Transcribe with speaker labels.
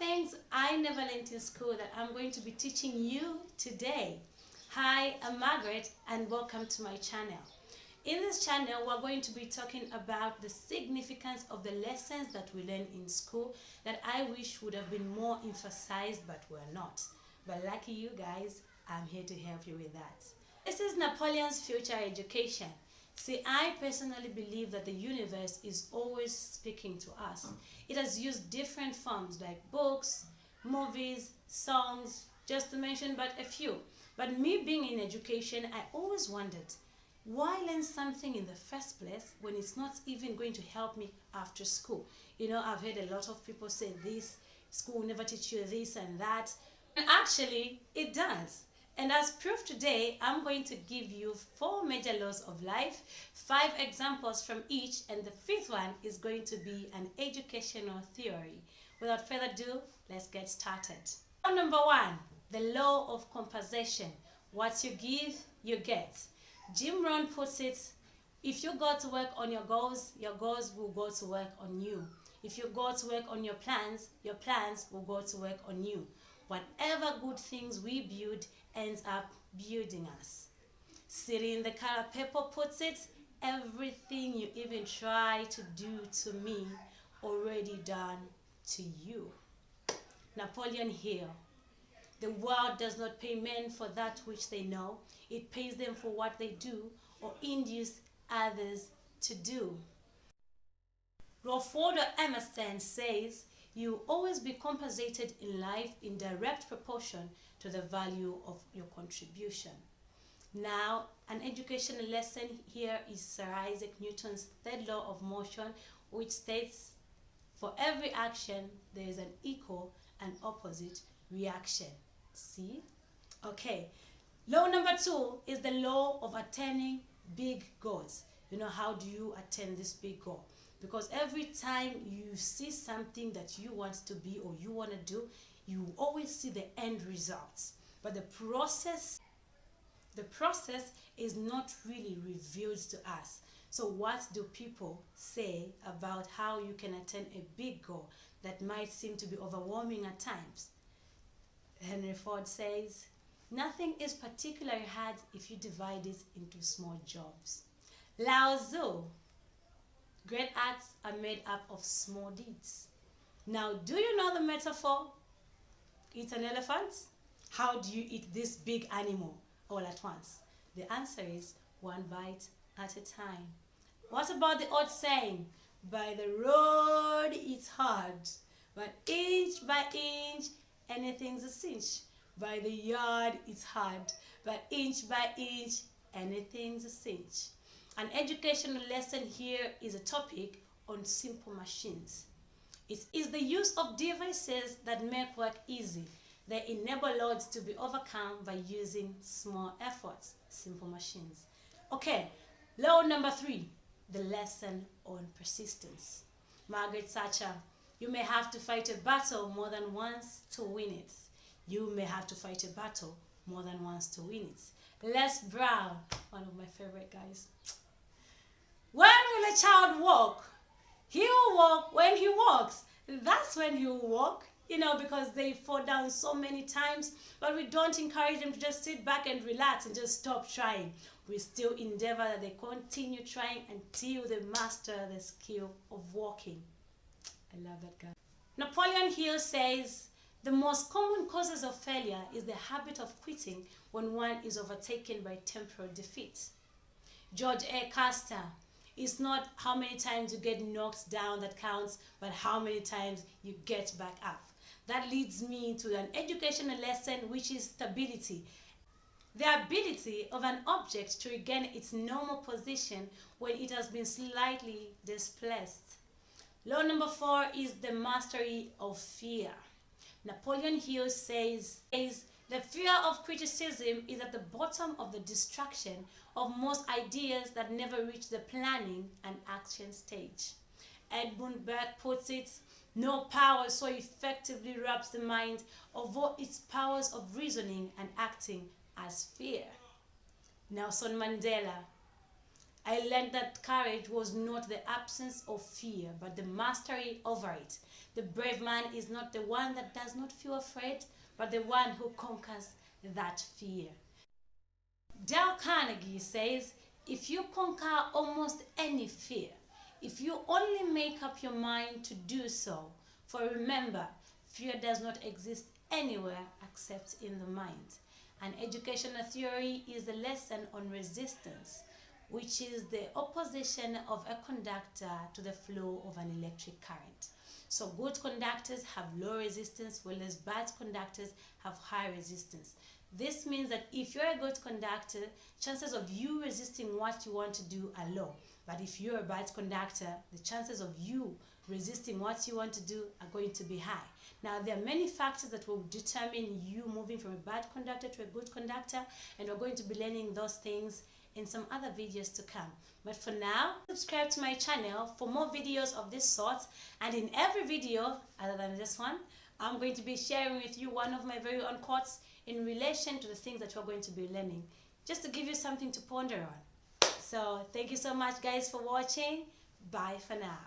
Speaker 1: things I never learned in school that I'm going to be teaching you today. Hi, I'm Margaret and welcome to my channel. In this channel, we're going to be talking about the significance of the lessons that we learn in school that I wish would have been more emphasized but were not. But lucky you guys, I'm here to help you with that. This is Napoleon's future education. See, I personally believe that the universe is always speaking to us. It has used different forms like books, movies, songs, just to mention but a few. But me being in education, I always wondered, why learn something in the first place when it's not even going to help me after school? You know, I've heard a lot of people say this, school will never teach you this and that. And actually, it does. And as proof today, I'm going to give you 4 major laws of life, 5 examples from each, and the 5th one is going to be an educational theory. Without further ado, let's get started. Law number 1, the law of compensation. What you give, you get. Jim Rohn puts it, if you go to work on your goals will go to work on you. If you go to work on your plans will go to work on you. Whatever good things we build ends up building us. Cyril the Color Paper puts it, everything you even try to do to me, already done to you. Napoleon Hill, the world does not pay men for that which they know. It pays them for what they do or induce others to do. Ralph Waldo Emerson says, you will always be compensated in life in direct proportion to the value of your contribution. Now, an educational lesson here is Sir Isaac Newton's 3rd law of motion, which states, for every action, there is an equal and opposite reaction. See? Okay. Law number 2 is the law of attaining big goals. You know, how do you attain this big goal? Because every time you see something that you want to be or you want to do, you always see the end results. But the process is not really revealed to us. So what do people say about how you can attain a big goal that might seem to be overwhelming at times? Henry Ford says, nothing is particularly hard if you divide it into small jobs. Lao Tzu, great acts are made up of small deeds. Now, do you know the metaphor? Eat an elephant? How do you eat this big animal all at once? The answer is 1 bite at a time. What about the old saying? By the road it's hard, but inch by inch anything's a cinch. By the yard it's hard, but inch by inch anything's a cinch. An educational lesson here is a topic on simple machines. It is the use of devices that make work easy. They enable loads to be overcome by using small efforts, simple machines. Okay, law number 3, the lesson on persistence. Margaret Thatcher, you may have to fight a battle more than once to win it. You may have to fight a battle more than once to win it. Les Brown, one of my favorite guys. When will a child walk? He will walk when he walks. That's when he will walk, you know, because they fall down so many times, but we don't encourage them to just sit back and relax and just stop trying. We still endeavor that they continue trying until they master the skill of walking. I love that guy. Napoleon Hill says, the most common causes of failure is the habit of quitting when one is overtaken by temporal defeat. George A. Custer, it's not how many times you get knocked down that counts, but how many times you get back up. That leads me to an educational lesson, which is stability. The ability of an object to regain its normal position when it has been slightly displaced. Law number 4 is the mastery of fear. Napoleon Hill says, the fear of criticism is at the bottom of the distraction of most ideas that never reach the planning and action stage. Edmund Burke puts it, no power so effectively robs the mind of all its powers of reasoning and acting as fear. Nelson Mandela, I learned that courage was not the absence of fear, but the mastery over it. The brave man is not the one that does not feel afraid, but the one who conquers that fear. Dale Carnegie says, if you conquer almost any fear, if you only make up your mind to do so, for remember, fear does not exist anywhere except in the mind. An educational theory is a lesson on resistance, which is the opposition of a conductor to the flow of an electric current. So good conductors have low resistance, whereas bad conductors have high resistance. This means that if you're a good conductor, chances of you resisting what you want to do are low. But if you're a bad conductor, the chances of you resisting what you want to do are going to be high. Now, there are many factors that will determine you moving from a bad conductor to a good conductor, and we're going to be learning those things in some other videos to come. But for now, subscribe to my channel for more videos of this sort, and in every video, other than this one, I'm going to be sharing with you one of my very own quotes in relation to the things that we're going to be learning, just to give you something to ponder on. So thank you so much guys for watching. Bye for now.